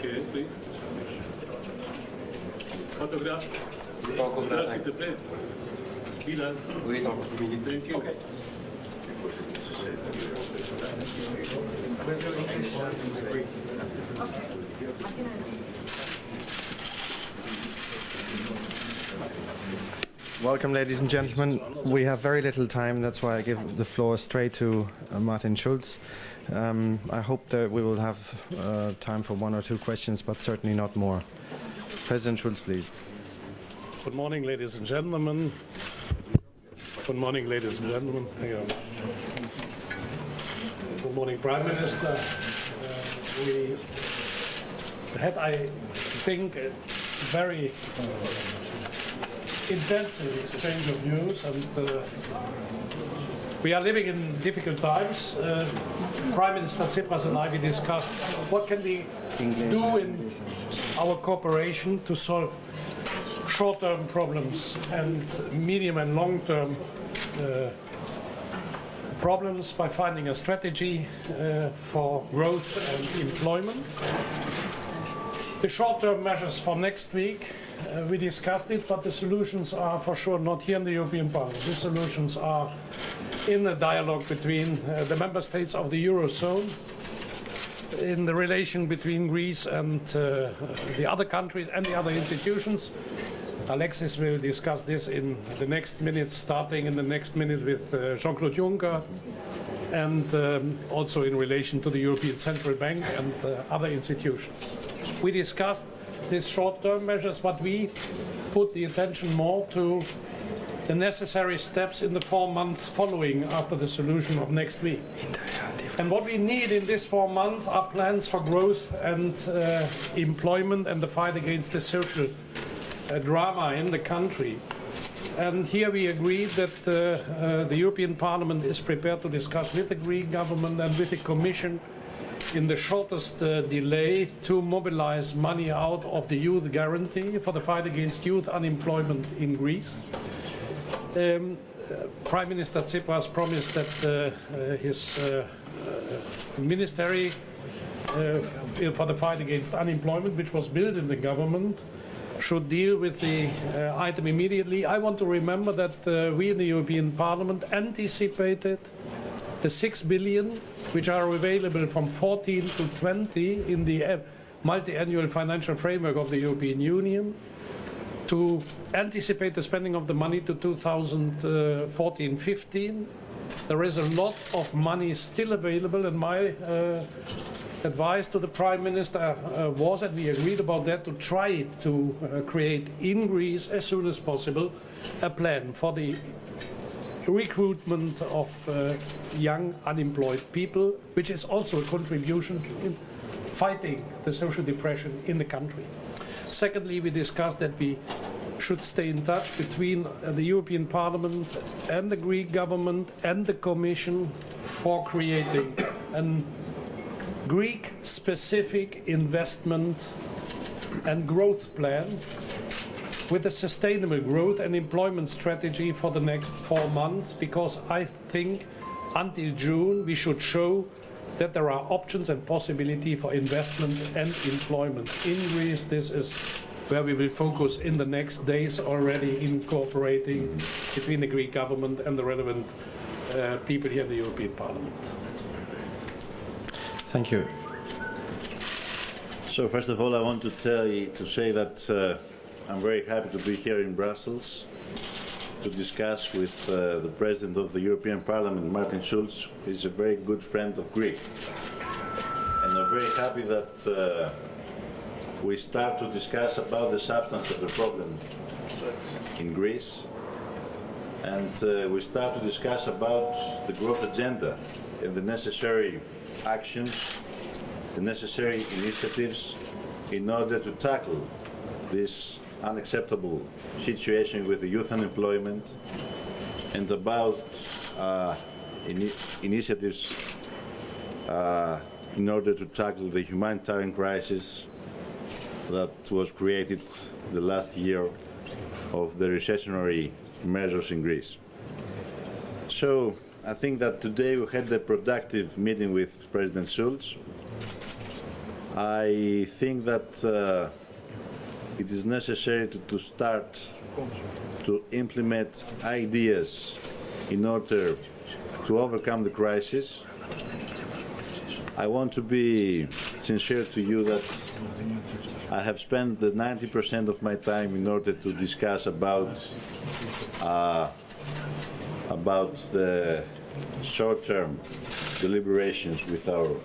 Okay, please. Photograph. S'il te plaît. Bilal. Oui, donc, Thank you. okay. Welcome, ladies and gentlemen. We have very little time, that's why I give the floor straight to Martin Schulz. I hope that we will have time for one or two questions, but certainly not more. President Schulz, please. Good morning, ladies and gentlemen. Good morning, ladies and gentlemen. Good morning, Prime Minister. We had, I think, a very intensive exchange of views, and we are living in difficult times. Prime Minister Tsipras and I, we discussed what can we do in our cooperation to solve short-term problems and medium and long-term problems by finding a strategy for growth and employment. The short-term measures for next week, we discussed it, but the solutions are for sure not here in the European Parliament. The solutions are in the dialogue between the member states of the Eurozone, in the relation between Greece and the other countries and the other institutions. Alexis will discuss this in the next minute, starting in the next minute with Jean-Claude Juncker, and also in relation to the European Central Bank and other institutions. We discussed these short-term measures, but we put the attention more to the necessary steps in the 4 months following after the solution of next week. And what we need in this 4 months are plans for growth and employment and the fight against the social drama in the country. And here we agreed that the European Parliament is prepared to discuss with the Greek government and with the Commission in the shortest delay to mobilize money out of the youth guarantee for the fight against youth unemployment in Greece. Prime Minister Tsipras promised that his ministry for the fight against unemployment, which was built in the government, should deal with the item immediately. I want to remember that we in the European Parliament anticipated the 6 billion which are available from 14 to 20 in the multi-annual financial framework of the European Union, to anticipate the spending of the money to 2014-15. There is a lot of money still available, and my advice to the Prime Minister was, and we agreed about that, to try to create in Greece as soon as possible a plan for the recruitment of young unemployed people, which is also a contribution in fighting the social depression in the country. Secondly, we discussed that we should stay in touch between the European Parliament and the Greek government and the Commission for creating a Greek-specific investment and growth plan with a sustainable growth and employment strategy for the next 4 months, because I think until June we should show that there are options and possibility for investment and employment in Greece. This is where we will focus in the next days already, in cooperating between the Greek government and the relevant people here in the European Parliament. Thank you. So first of all, I want to say that I'm very happy to be here in Brussels to discuss with the President of the European Parliament, Martin Schulz. He's a very good friend of Greece. And I'm very happy that we start to discuss about the substance of the problem in Greece. And we start to discuss about the growth agenda and the necessary actions, the necessary initiatives in order to tackle this unacceptable situation with the youth unemployment, and about initiatives in order to tackle the humanitarian crisis that was created the last year of the recessionary measures in Greece. So I think that today we had a productive meeting with President Sούλtz. I think that it is necessary to start to implement ideas in order to overcome the crisis. I want to be sincere to you that I have spent the 90% of my time in order to discuss about the short-term deliberations with our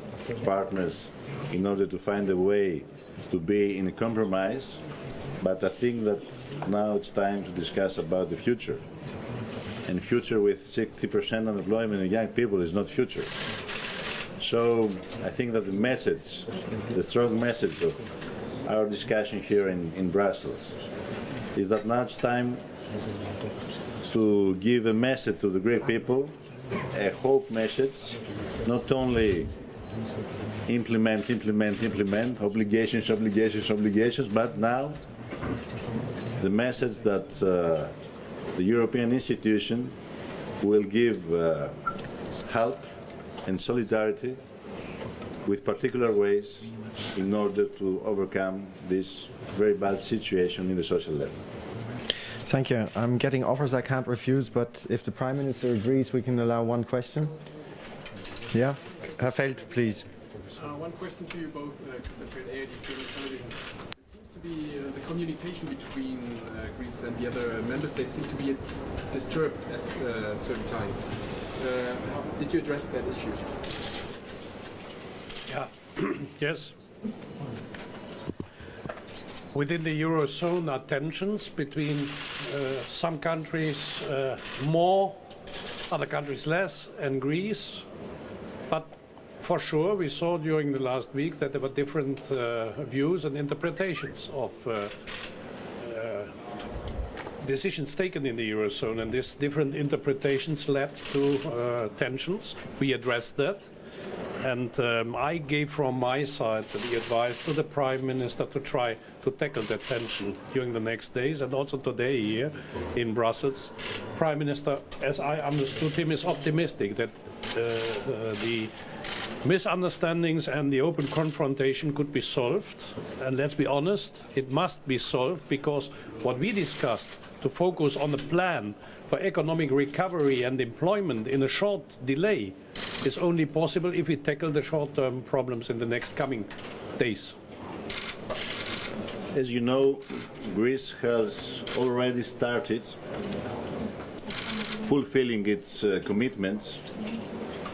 partners in order to find a way to be in a compromise. But I think that now it's time to discuss about the future. And future with 60% unemployment of young people is not future. So I think that the message, the strong message of our discussion here in Brussels is that now it's time to give a message to the Greek people, a hope message, not only implement, obligations, but now the message that the European institution will give help and solidarity with particular ways in order to overcome this very bad situation in the social level. Thank you. I'm getting offers I can't refuse, but if the Prime Minister agrees, we can allow one question. Yeah? Herr Feld, please. One question to you both, Secretary ARD Television. There seems to be the communication between Greece and the other member states seems to be disturbed at certain times. How did you address that issue? Yeah. Yes. Within the Eurozone are tensions between some countries more, other countries less, and Greece. But for sure, we saw during the last week that there were different views and interpretations of decisions taken in the Eurozone, and these different interpretations led to tensions. We addressed that. And I gave from my side the advice to the Prime Minister to try to tackle that tension during the next days, and also today here in Brussels. Prime Minister, as I understood him, is optimistic that the misunderstandings and the open confrontation could be solved. And let's be honest, it must be solved, because what we discussed, to focus on the plan for economic recovery and employment in a short delay, is only possible if we tackle the short-term problems in the next coming days. As you know, Greece has already started fulfilling its commitments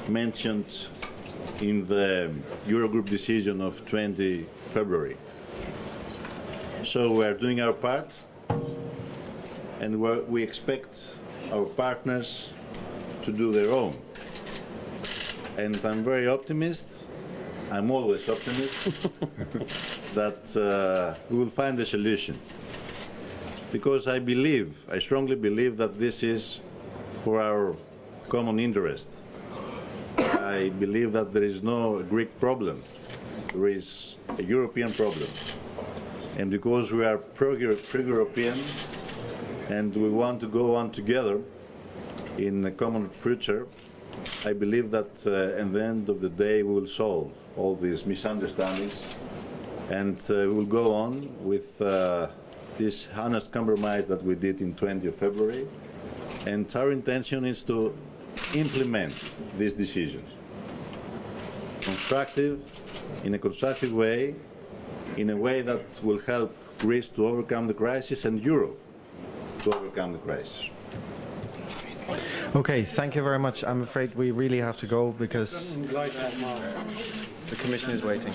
mentioned in the Eurogroup decision of 20 February. So we are doing our part, and we expect our partners to do their own. And I'm very optimistic, I'm always optimistic, that we will find a solution. Because I strongly believe that this is for our common interest. I believe that there is no Greek problem, there is a European problem. And because we are pro-European and we want to go on together in a common future, I believe that at the end of the day we will solve all these misunderstandings, and we will go on with this honest compromise that we did in 20th of February. And our intention is to implement these decisions in a constructive way, in a way that will help Greece to overcome the crisis and Europe to overcome the crisis. Okay, thank you very much. I'm afraid we really have to go because the Commission is waiting.